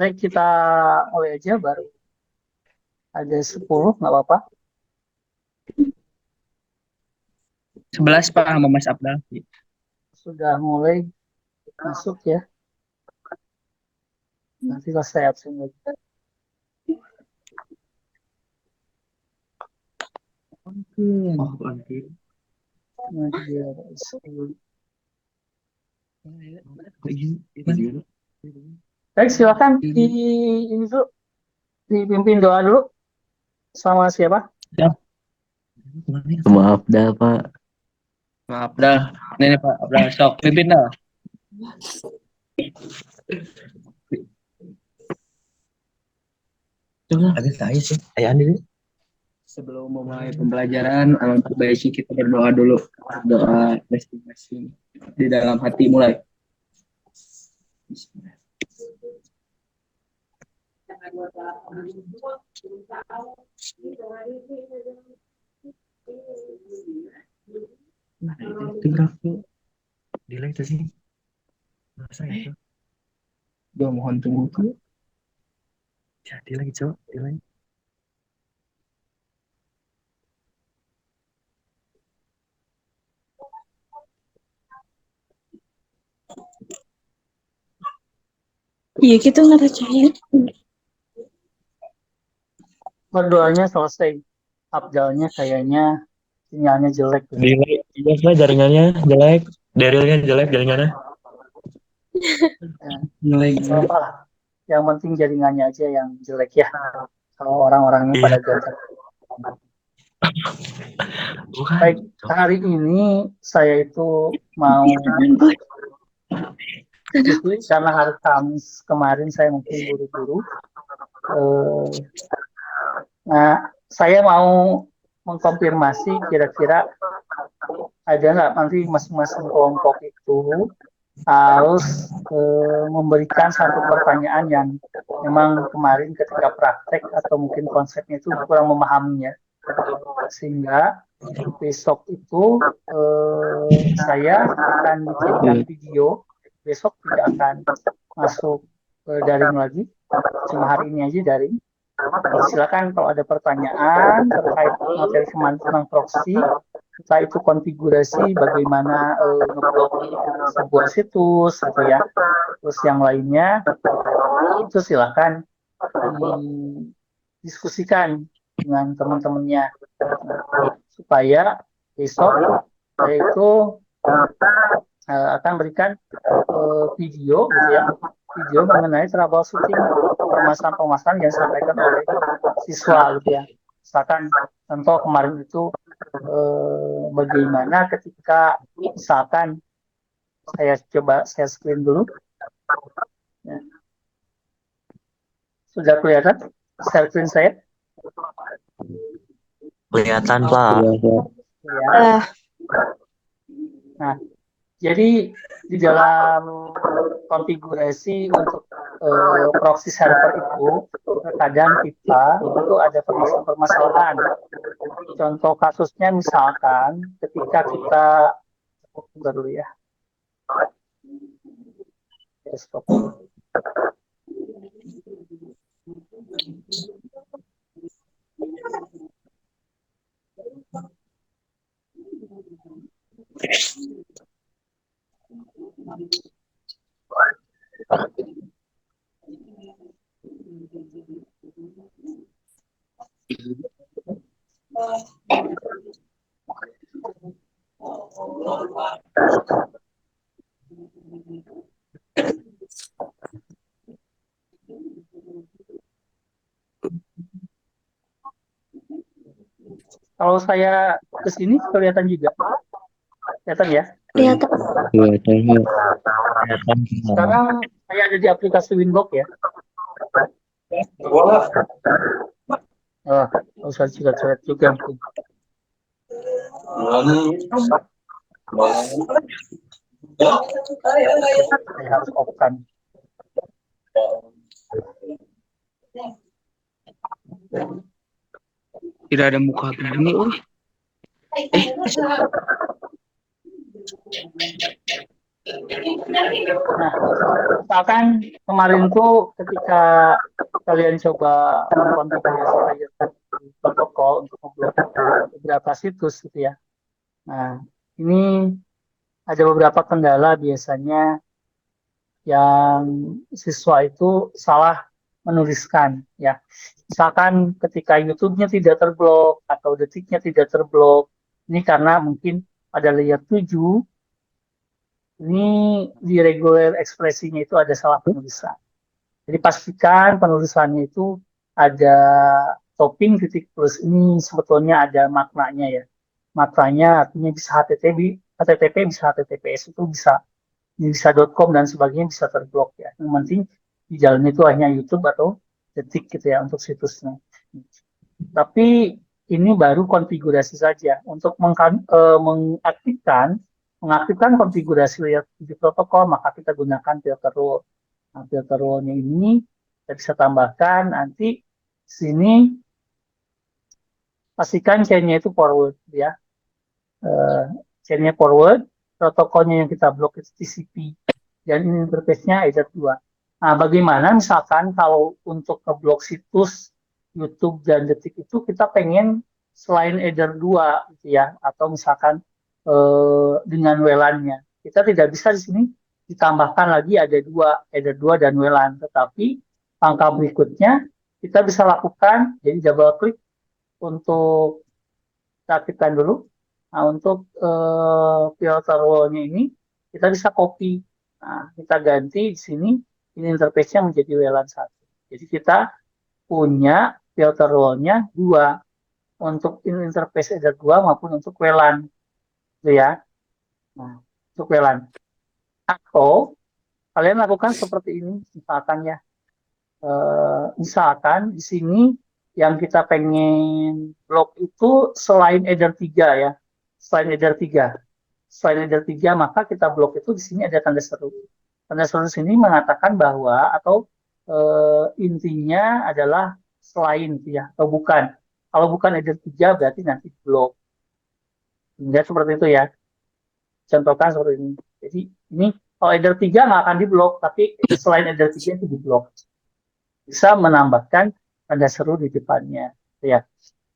Baik, kita awal aja baru ada 10, nggak apa-apa. 11 Pak sama Mas Abdal. Sudah mulai masuk ya. Nanti kalau saya absen lagi. Nah, dia baik, silakan ini dulu, dipimpin doa dulu. Sama siapa? Ya, Maaf dah Pak. Maaf dah. Ini Pak Abdal sok pimpin dah. Agak saya sih. Ayah dulu. Sebelum memulai pembelajaran, alangkah baiknya kita berdoa dulu. Doa masing-masing di dalam hati mulai. Nah, itu grafik. Delay itu sih. Masa itu? Doa mohon tunggu. Jadi lagi coba. Delay. Iya kita ngerjain. Berdoanya selesai. Abdalnya kayaknya sinyalnya jelek ya. Delay. Iya, jaringannya jelek. Darilnya jelek jaringannya. Ya, Mulai. nggak apa-apa lah. Yang penting jaringannya aja yang jelek ya. Kalau orang-orangnya Iya. pada ganteng. Bukan. Baik, hari ini saya itu mau karena hari Kamis kemarin saya mungkin buru-buru. Eh, Nah, saya mau mengkonfirmasi kira-kira ada nggak nanti masing-masing kelompok itu harus memberikan satu pertanyaan yang memang kemarin ketika praktek atau mungkin konsepnya itu kurang memahaminya, sehingga besok itu saya akan bikinkan video. Besok tidak akan masuk daring lagi, cuma hari ini aja daring. Silakan kalau ada pertanyaan terkait materi kemarin tentang proxy, entah itu konfigurasi bagaimana ngeblok sebuah situs gitu ya. Terus yang lainnya itu silakan didiskusikan dengan teman-temannya. Nah, supaya besok saya itu akan berikan video gitu ya, video mengenai troubleshooting permasalahan-permasalahan yang disampaikan oleh siswa gitu ya. Misalkan contoh kemarin itu bagaimana ketika misalkan saya screen dulu. Ya. Sudah kelihatan screen saya? Kelihatan Pak. Ya. Nah, jadi di dalam konfigurasi untuk proxy server itu terkadang kita itu ada permasalahan-permasalahan. Contoh kasusnya misalkan ketika kita buka dulu ya. Desktop. Kalau saya ke sini kelihatan juga. Kelihatan ya? Kelihatan. Sekarang saya ada di aplikasi Winbox ya. Oh, usah coret-coret juga mungkin. Saya harus off-kan. Tidak ada muka begini, oh. Nah, misalkan kemarin tuh ketika kalian coba mengkonfigurasi layer protokol untuk memblok beberapa situs gitu ya. Nah, ini ada beberapa kendala biasanya yang siswa itu salah menuliskan ya. Misalkan ketika YouTube-nya tidak terblok atau detiknya tidak terblok, ini karena mungkin pada layer 7 ini di reguler ekspresinya itu ada salah penulisan. Jadi pastikan penulisannya itu ada topping titik plus ini sebetulnya ada maknanya ya. Maknanya artinya bisa HTTP bisa HTTPS itu bisa .com dan sebagainya bisa terblok ya. Yang penting di jalan itu hanya YouTube atau detik gitu ya untuk situsnya. Tapi ini baru konfigurasi saja. Untuk mengaktifkan konfigurasi layer 7 protokol, maka kita gunakan filter rule. Nah, filter rule-nya ini kita bisa tambahkan nanti sini pastikan chain-nya itu forward ya. Chain-nya forward, protokolnya yang kita blok itu TCP dan interface-nya Ether 2. Nah, bagaimana misalkan kalau untuk ngeblok situs YouTube dan Detik itu kita pengen selain Ether 2 gitu ya, atau misalkan dengan WLAN-nya. Kita tidak bisa di sini ditambahkan lagi ada Ether 2 dan WLAN, tetapi langkah berikutnya kita bisa lakukan, jadi double klik untuk kita aktifkan dulu. Nah, untuk filter wall-nya ini kita bisa copy. Nah, kita ganti di sini ini interface-nya menjadi WLAN 1. Jadi kita punya filter wall-nya 2 untuk interface Ether 2 maupun untuk WLAN. Gitu ya. Nah, untuk WLAN. Atau kalian lakukan seperti ini misalkan ya. Misalkan di sini yang kita pengen blok itu selain Ether 3 ya. Selain Ether 3, maka kita blok itu di sini ada tanda seru. Tanda seru sini mengatakan bahwa atau intinya adalah selain ya atau bukan. Kalau bukan Ether 3 berarti nanti blok. Hingga seperti itu ya. Contohkan seperti ini. Jadi ini kalau Ether 3 nggak akan diblok, tapi selain Ether 3 itu diblok. Bisa menambahkan tanda seru di depannya. Ya.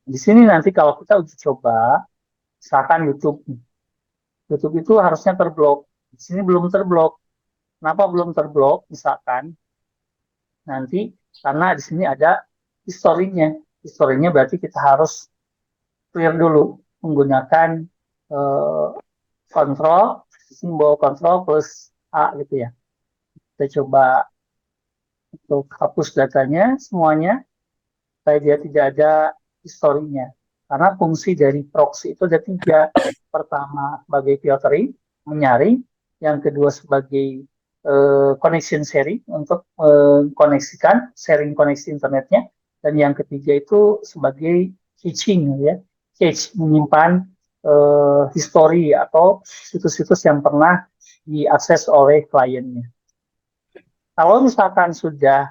Di sini nanti kalau kita uji coba, misalkan YouTube itu harusnya terblok. Di sini belum terblok. Kenapa belum terblok? Misalkan nanti karena di sini ada historinya. Historinya berarti kita harus clear dulu menggunakan simbol kontrol plus A gitu ya. Kita coba untuk hapus datanya semuanya supaya dia tidak ada historinya. Karena fungsi dari proxy itu ada 3. Pertama sebagai filtering, menyaring. Yang kedua sebagai connection sharing untuk mengkoneksikan, sharing koneksi internetnya. Dan yang ketiga itu sebagai caching ya. Cache, menyimpan history atau situs-situs yang pernah diakses oleh kliennya. Kalau misalkan sudah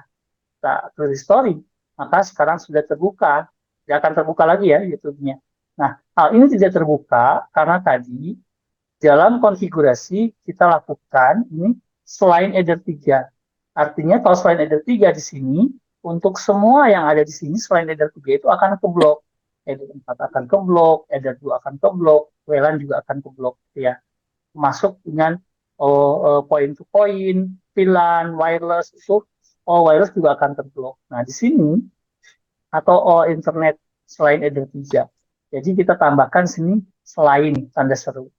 tak history, maka sekarang sudah terbuka, tidak akan terbuka lagi ya YouTube-nya. Nah, hal ini tidak terbuka karena tadi dalam konfigurasi kita lakukan ini selain Ether 3. Artinya kalau selain Ether 3 di sini, untuk semua yang ada di sini selain Ether 3 itu akan keblok. Ether 4 akan keblok, Ether 2 akan keblok, WLAN juga akan keblok ya. Masuk dengan point to point, VLAN, wireless itu wireless juga akan terblok. Nah, di sini atau internet selain Ether 3. Jadi kita tambahkan sini selain tanda seru.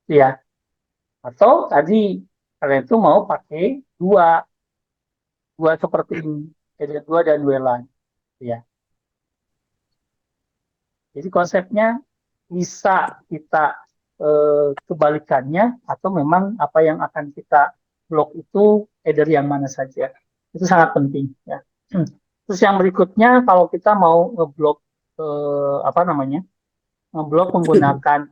Ya. Atau tadi kalian itu mau pakai dua seperti ini, Ether 2 dan WLAN. Ya. Jadi konsepnya bisa kita kebalikannya atau memang apa yang akan kita blok itu Ether yang mana saja. Itu sangat penting ya. Terus yang berikutnya kalau kita mau ngeblok ngeblok menggunakan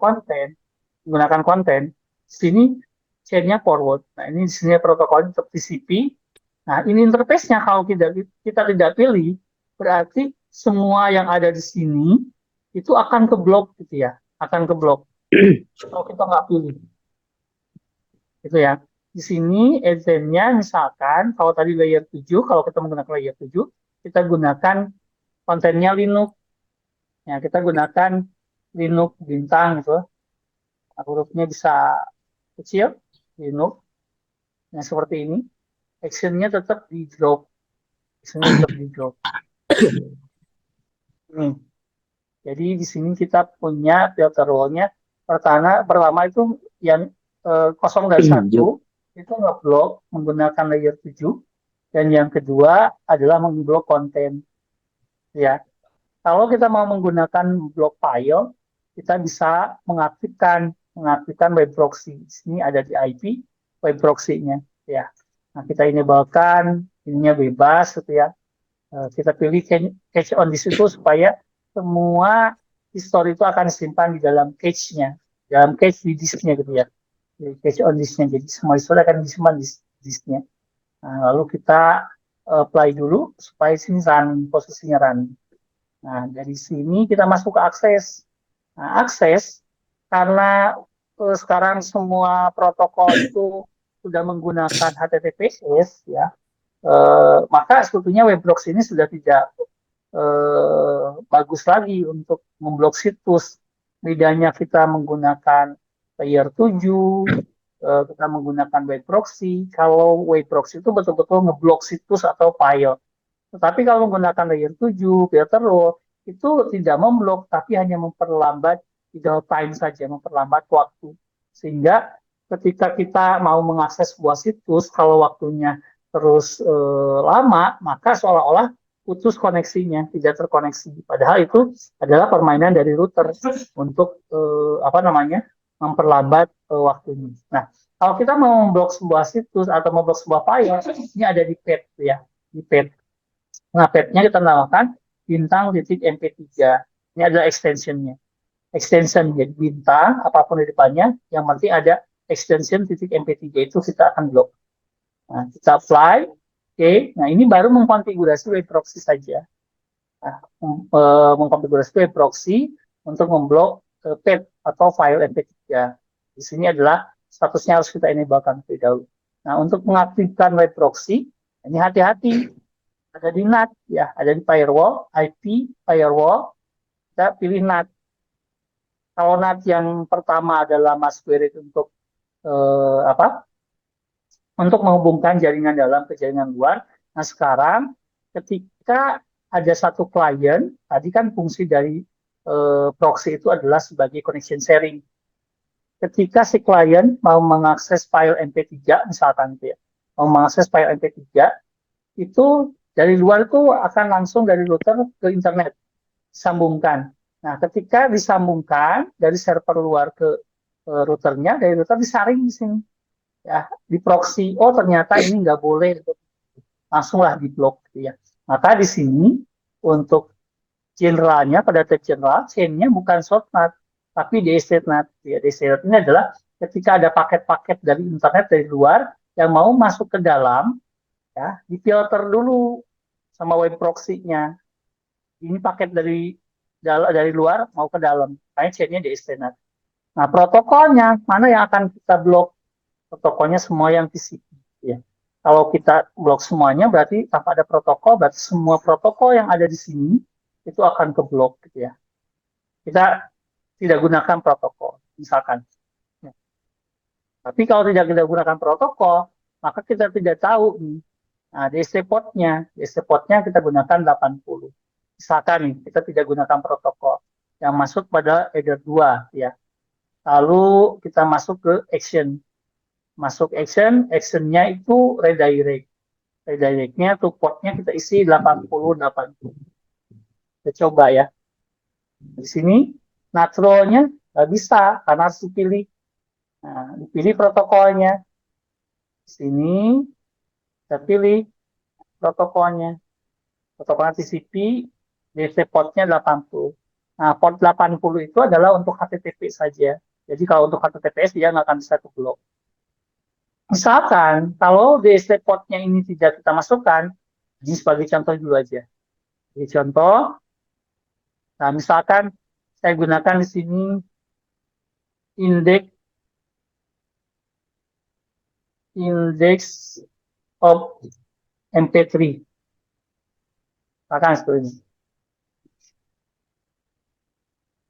konten, sini chain-nya forward. Nah, ini di sini protokolnya untuk TCP. Nah, ini interface-nya kalau kita tidak pilih, berarti semua yang ada di sini itu akan keblok gitu ya, akan keblok. Kalau kita nggak pilih. Itu ya. di sini agentnya misalkan kalau tadi layer 7, kalau kita menggunakan layer 7, kita gunakan kontennya Linux. Ya, kita gunakan Linux bintang gitu. Nah, hurufnya bisa kecil, Linux. Nah, seperti ini. Actionnya tetap di drop. Actionnya tetap di drop. Nih. Jadi di sini kita punya filter wall-nya. Pertama itu yang 0 dan 1 itu ngeblok menggunakan layer 7. Dan yang kedua adalah memblok konten. Ya, kalau kita mau menggunakan blok file, kita bisa mengaktifkan web proxy. Di sini ada di IP web proxy-nya. Ya, nah kita enablekan ininya bebas gitu ya. Kita pilih cache on disk itu supaya semua history itu akan disimpan di dalam cache-nya, dalam cache di disknya gitu ya. Jadi cache on disknya, jadi semua history akan disimpan di disknya. Nah, lalu kita apply dulu supaya sini running, posisinya running. Nah, dari sini kita masuk ke akses. Nah, akses karena sekarang semua protokol itu sudah menggunakan HTTPS ya, maka sebetulnya web proxy ini sudah tidak bagus lagi untuk memblok situs. Bedanya kita menggunakan layer 7, kita menggunakan web proxy. Kalau web proxy itu betul-betul ngeblok situs atau file. Tetapi kalau menggunakan layer 7, filter row, itu tidak memblok, tapi hanya memperlambat idle time saja, memperlambat waktu. Sehingga ketika kita mau mengakses sebuah situs, kalau waktunya terus lama, maka seolah-olah putus koneksinya, tidak terkoneksi. Padahal itu adalah permainan dari router untuk apa namanya memperlambat waktunya. Nah, kalau kita mau memblok sebuah situs atau memblok sebuah file, ini ada di pad ya, di pad. Nah, pad-nya kita namakan bintang titik MP3. Ini adalah extensionnya. Extension jadi bintang, apapun di depannya, yang penting ada extension titik MP3 itu kita akan blok. Nah, kita apply. Oke, nah ini baru mengkonfigurasi web proxy saja. Nah, mengkonfigurasi web proxy untuk memblok pad atau file MP3. Di sini adalah statusnya harus kita enablekan terlebih dahulu. Nah, untuk mengaktifkan web proxy, ini hati-hati. Ada di NAT, ya, ada di firewall, IP, firewall, kita pilih NAT. Kalau NAT yang pertama adalah masquerade untuk apa? Untuk menghubungkan jaringan dalam ke jaringan luar. Nah, sekarang ketika ada satu klien, tadi kan fungsi dari proxy itu adalah sebagai connection sharing. Ketika si klien mau mengakses file MP3, misalkan gitu ya, mau mengakses file MP3, itu dari luar itu akan langsung dari router ke internet, disambungkan. Nah, ketika disambungkan dari server luar ke routernya, dari router disaring di sini. Ya, di proxy, oh ternyata ini nggak boleh, langsunglah diblok. Gitu ya. Maka di sini untuk generalnya, pada tab general, chain-nya bukan shortcut, tapi DSNet. Ya, DSNet ini adalah ketika ada paket-paket dari internet dari luar yang mau masuk ke dalam, ya, difilter dulu sama web proxy-nya. Ini paket dari luar mau ke dalam, makanya chain-nya DSNet. Nah, protokolnya mana yang akan kita blok? Protokolnya semua yang TCP. Ya. Kalau kita blok semuanya, berarti tanpa ada protokol, berarti semua protokol yang ada di sini itu akan keblok, gitu ya. Kita tidak gunakan protokol, misalkan. Ya. Tapi kalau tidak kita gunakan protokol, maka kita tidak tahu nih. Nah, DC-portnya kita gunakan 80. Misalkan nih, kita tidak gunakan protokol yang masuk pada header 2, ya. Lalu kita masuk ke action. Masuk actionnya itu redirect. Redirectnya tuh portnya kita isi 80. Kita coba ya. Di sini naturalnya nggak bisa karena harus dipilih. Nah, dipilih protokolnya. Di sini kita pilih protokolnya. Protokolnya TCP, DC portnya 80. Nah, port 80 itu adalah untuk HTTP saja. Jadi kalau untuk HTTPS dia nggak akan bisa keblok. Misalkan kalau DSP portnya ini tidak kita masukkan, ini sebagai contoh dulu aja. Jadi contoh, nah misalkan saya gunakan di sini indeks index of MP3. Akan seperti ini.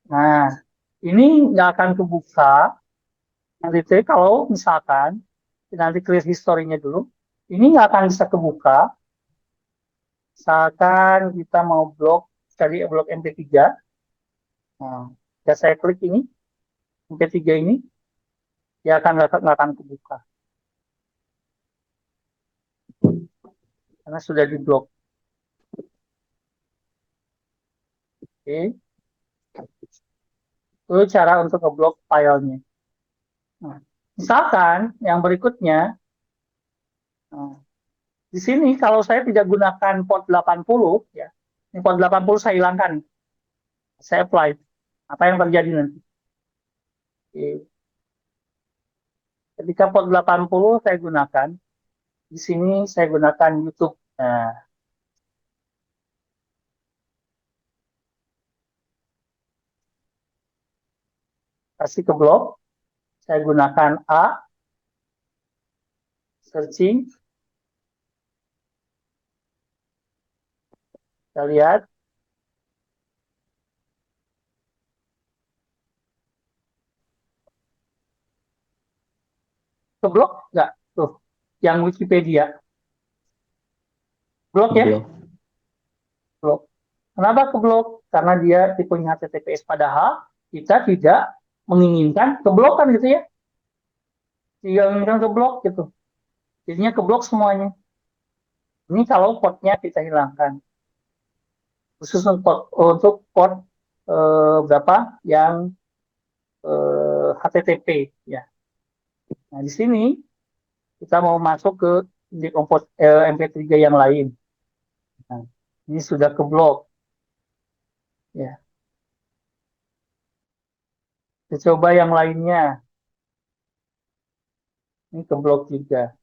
Nah, ini nggak akan kebuka nanti kalau misalkan nanti clear historinya dulu. Ini nggak akan bisa kebuka. Misalkan kita mau cari blok MP3. Nah, ya saya klik ini, MP3 ini, ya nggak akan kebuka. Karena sudah diblok. Oke. Itu cara untuk ngeblok filenya. Nah, misalkan yang berikutnya, nah, di sini kalau saya tidak gunakan port 80, ya, ini port 80 saya hilangkan. Saya apply. Apa yang terjadi nanti? Oke. Ketika port 80 saya gunakan, di sini saya gunakan YouTube. Nah, kasih ke blok, saya gunakan A, searching, kita lihat, ke blok nggak? Tuh, yang Wikipedia. Blok ya? Blok. Blok. Kenapa ke blok? Karena dia tipenya HTTPS, padahal kita tidak menginginkan keblokan gitu ya. Tidak menginginkan keblok gitu. Jadinya keblok semuanya. Ini kalau portnya kita hilangkan. Khusus untuk port berapa yang HTTP ya. Nah, di sini kita mau masuk ke MP3 yang lain. Nah, ini sudah keblok ya. Kita coba yang lainnya. Ini keblok juga.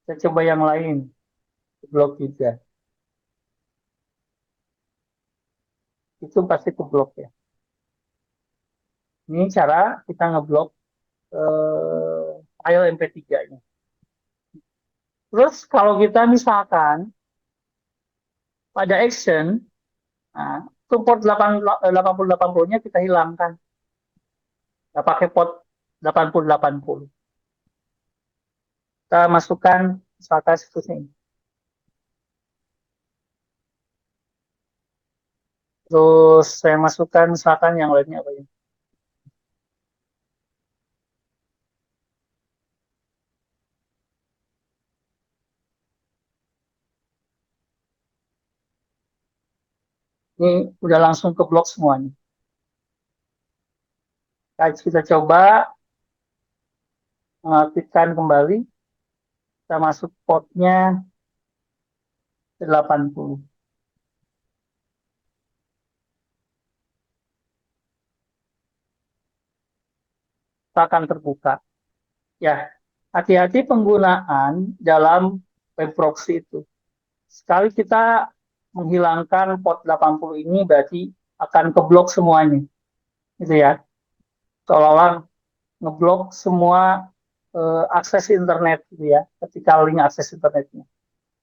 Kita coba yang lain. Keblok juga. Itu pasti keblok ya. Ini cara kita ngeblok file MP3-nya. Terus kalau kita misalkan pada action, nah, itu port 8080-nya kita hilangkan. Nggak pakai port 8080. Kita masukkan misalkan situsnya ini. Terus saya masukkan misalkan yang lainnya apa ya? Ini udah langsung ke blok semuanya. Kita coba mengaktifkan kembali. Kita masuk portnya 80. Kita akan terbuka. Ya, hati-hati penggunaan dalam web proxy itu. Sekali kita menghilangkan port 80 ini berarti akan keblok semuanya. Gitu ya. Seolah-olah ngeblok semua akses internet gitu ya. Ketika link akses internetnya.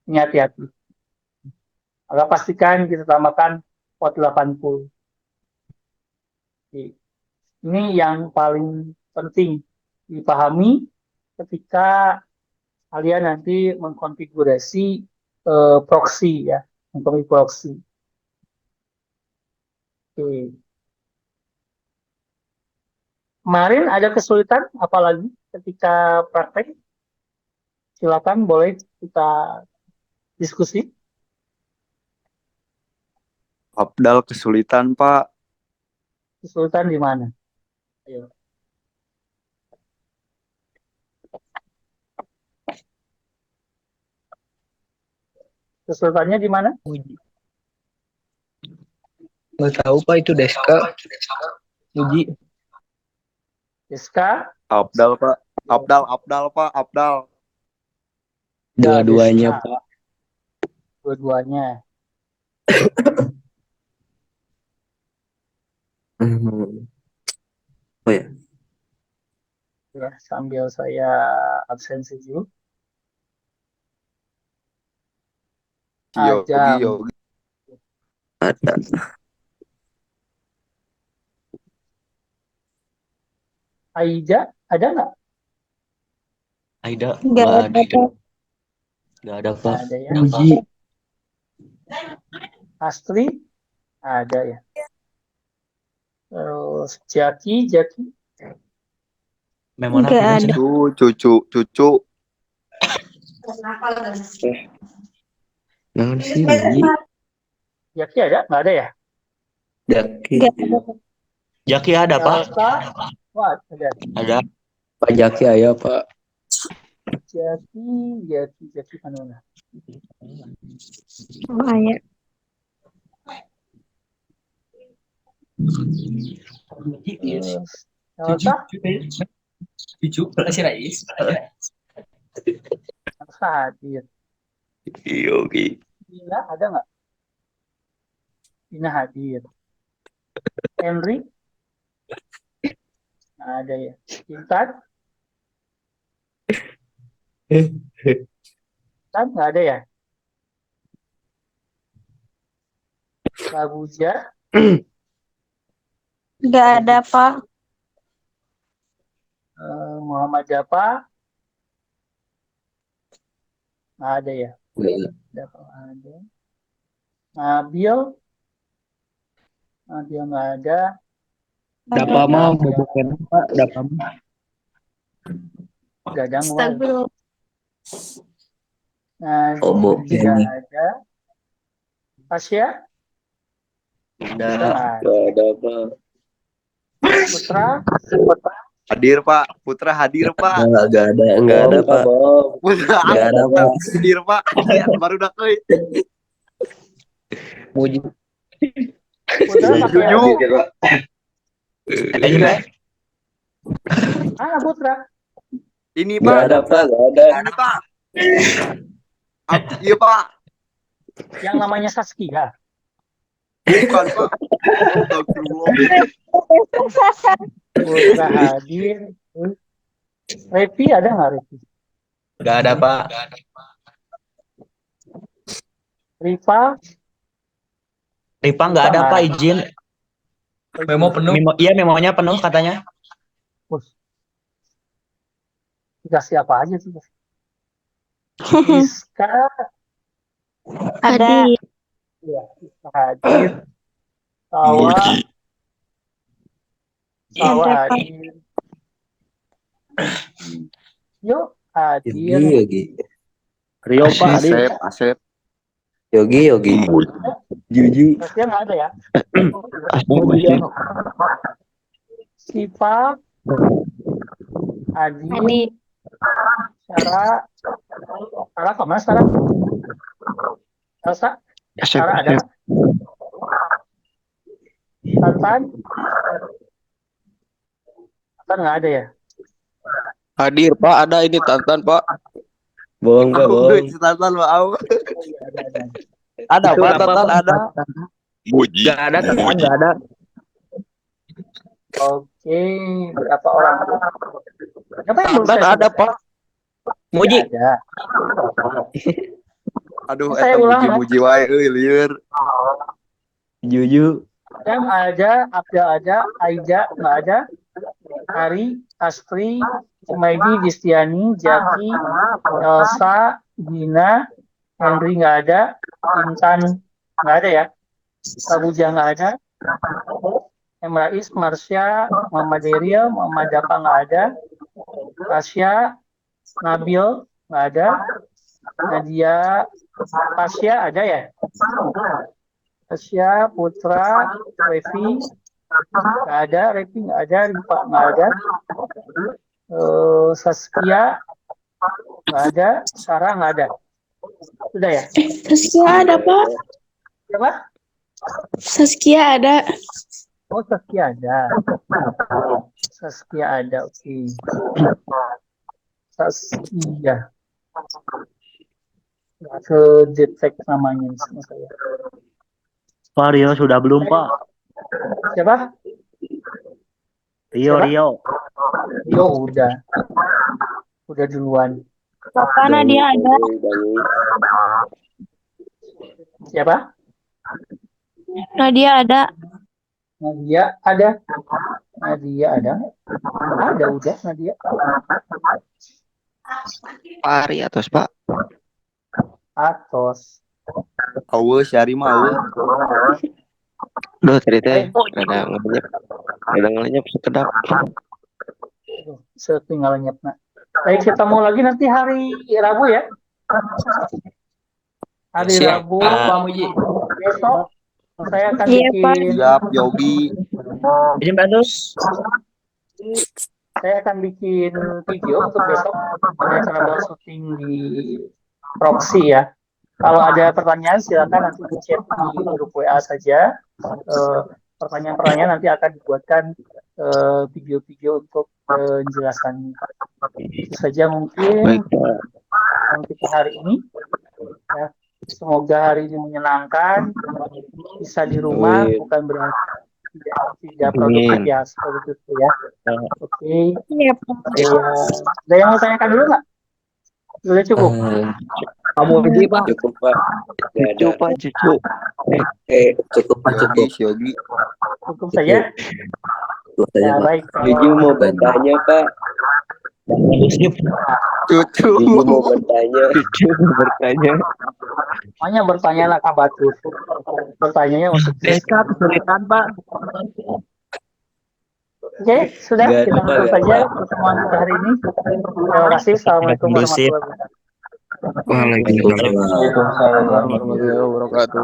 Ini hati-hati. Maka pastikan kita tambahkan port 80. Ini yang paling penting dipahami ketika kalian nanti mengkonfigurasi proxy ya, mengkonfigurasi proxy. Oke. Kemarin ada kesulitan apalagi ketika praktek? Silakan boleh kita diskusi. Abdal kesulitan, Pak. Kesulitan di mana? Ayo. Kesulitannya di mana? Nggak tahu Pak itu Deska. Uji. Deska? Abdal, Pak. Abdal, Pak. Abdal. Dua-duanya Deska. Pak. Dua-duanya. Oh ya. Ya, sambil saya absensi dulu. Yogi, Ajam. Yogi. Ada. Aida, ada nggak? Aida Nggak nggak ada, ada. Pak. Nggak ada Nggak Pak. ada ya. Muji. Astri, ada ya. Terus Jaki, Memang Nggak apa ada. Cucu. Naon sih Muji? Jaki ada? Nggak ada ya? Jaki. Nggak ada, Pak. Jaki ada Pak. Elsa, wah ada. Ada. Pak Jaki aya Pak. Jaki mana? Oh, ayah. Terus Elsa, Cucu. Si Rais. Elsa hadir. Yogi. Dina ada nggak? Dina hadir. Henry, nggak ada ya. Intan, nggak ada ya. Baguja, Nggak ada, Pak. Muhammad Japa, nggak ada ya. Japa nggak ada. Nabil nggak ada. Dapa mah bukan Pak. Dapa mah. Dadang wal. Astagfirullah. Oh, Nazir bukan. nggak ada. Tasya Ada. Nggak ada Pak. Putra, Hadir, Pak. Putra hadir, Pak. Nggak ada Pak. Putra Nggak ada Pak. hadir, Pak. Ya, baru dah euy. Muji. Putra pakai Jujur. Putra. Ini, Nggak Pak. ada Pak. Nggak ada. Ini, Pak. Iya, Pak. Yang namanya Saskia. Bukan, Pak. Astagfirullah. Putra hadir. Revi ada nggak Revi? Nggak ada Pak. Riva, Ripa nggak ada Pak, izin. Memo penuh. Iya memonya penuh katanya. dikasih apa aja sih? Iska, Ada. ya, Iska hadir. Sawa Ada, Pak. hadir. Yuk hadir. Yogi. Rio Pak. Asep. Yogi. Juju. Tasya nggak ada ya? Muji. Siva, Adi, Adi. Sarah kemana Sarah? Elsa, Sarah ada? Tatan nggak ada ya? Hadir, Pak. Ada ini Tantan, Pak. Bohong Pak, bohong. Tantan, Pak. Ada Pak, Tantan ada. Nggak ada, Tantan nggak ada. Oke, berapa orang? Siapa yang belum Tantan saya ada, sebut? Pak. Muji. Ada. Aduh, Saya eta ulang, muji-muji wae euy lieur. Juju. Adam ada, Abdul ada, Aida nggak ada, Ari, Astri, Sumaidi, Distiani, Jaki, Elsa, Dina, Henry nggak ada, Intan nggak ada ya, Abuja nggak ada, Emrais, Marsha, Muhammad Deria, Muhammad Dapa nggak ada, Tasya, Nabil nggak ada, Nadia, Tasya ada ya? Tasya, Putra, Revi nggak ada, Revi nggak ada, Rifa nggak ada, Saskia nggak ada, Sarah nggak ada. Sudah ya? Saskia ada, Pak. Siapa? Saskia ada. Oh, Saskia ada. Saskia ada, oke. Saskia. Nggak kedetek namanya sama saya. Pak Rio sudah belum Pak? Siapa? Rio. Rio udah duluan. Karena dia ada. Siapa? Nadia ada. Nadia ada. Nadia ada. Ada udah Nadia. Pak Ari atas Pak. Atos. Awe Syari mah awe. Duh, cerita kadang-kadang sekedap. Setinggal nyepna. Baik, kita mau lagi nanti hari Rabu ya. Hari Siap, Rabu. Pak Muji. Besok saya akan Iya, Pak. bikin. Siap Yogi. Izin Batus. Saya akan bikin video untuk besok ada cara syuting di proxy ya. Kalau ada pertanyaan silakan nanti di chat di grup WA saja. Pertanyaan-pertanyaan nanti akan dibuatkan video-video untuk menjelaskan. Itu saja mungkin Baik, Pak. yang kita hari ini. Ya. Semoga hari ini menyenangkan, bisa di rumah, Amin. bukan berarti tidak produktif ya, seperti itu ya. Oke. Iya, Pak. Ada yang mau tanyakan dulu nggak? Sudah cukup. Pak Muji, Pak. Cukup, Pak. Nggak ada. Cucu Pak cucu. Cukup, Pak, Yogi cukup. Yogi. Cukup saja. Cukup saja, Ya, Pak. baik. Juju mau bertanya, Pak. Cucu. Juju mau bertanya. Semuanya bertanya lah Kak Batu. Pertanyaannya untuk Mereka kesulitan, Pak. Oke, sudah Nggak kita ada, tutup Pak. saja pertemuan kita hari ini. Terima kasih. Assalamualaikum warahmatullahi wabarakatuh. Waalaikumsalam. Waalaikumsalam warahmatullahi wabarakatuh.